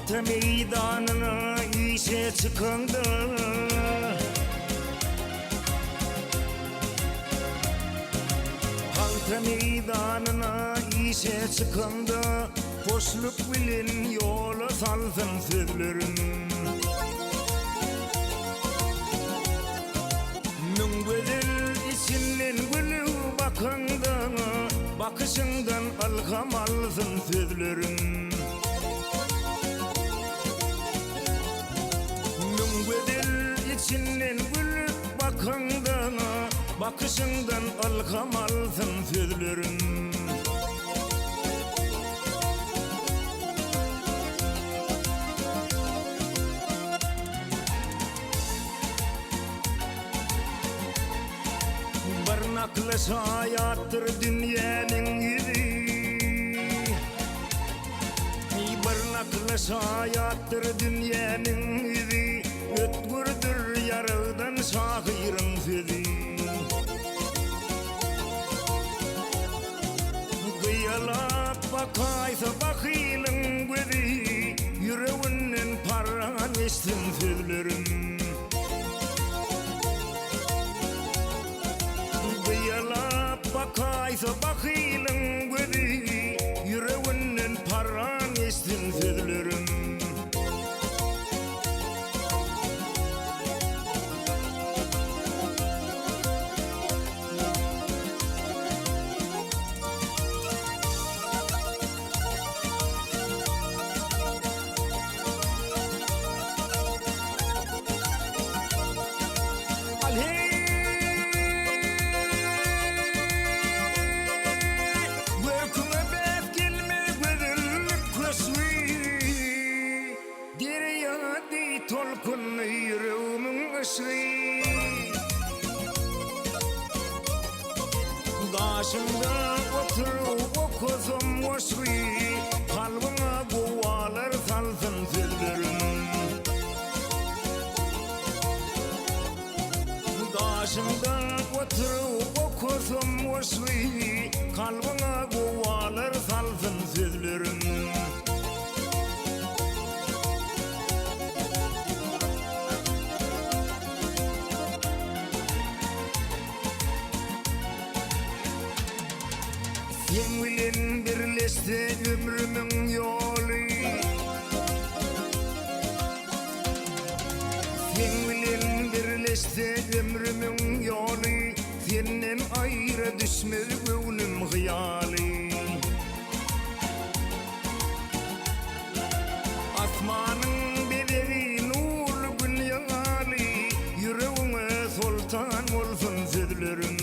Halkta meydanına işe çıkanda, halkta meydanına işe çıkanda, hoşluk bilin yola salsın sözlerin. Mün güzel içinden gülü bakanda, bakışından alham alsın sözlerin. İçinden gülüp bakanda, bakışından alham alsın sözlerin. Barnaklaş hayattır dünyanın yüzü, barnaklaş hayattır dünyanın yüzü. Ötgürdür yarıdan şahirin sözü. Gıyalap bakaysa bakilin gözü, yüreğinin paran eşsin sözlerin. Gıyalap bakaysa bakilin gözü, yüreğinin paran eşsin sözlerin. Tolkun yüreğimin ışığı, karşımda oturup okuzum hoşluğu, kalbime guvalar salsın sözlerin. Karşımda oturup okuzum hoşluğu, kalbime guvalar salsın sözlerin. Sen bilen birleşti ömrümün yolu, sen bilen birleşti ömrümün yolu. Senden ayrı düşmez gönlüm hıyali. Asmanın bedeli nurlu gün yağali, yüreğime sultan olsun sözlerin.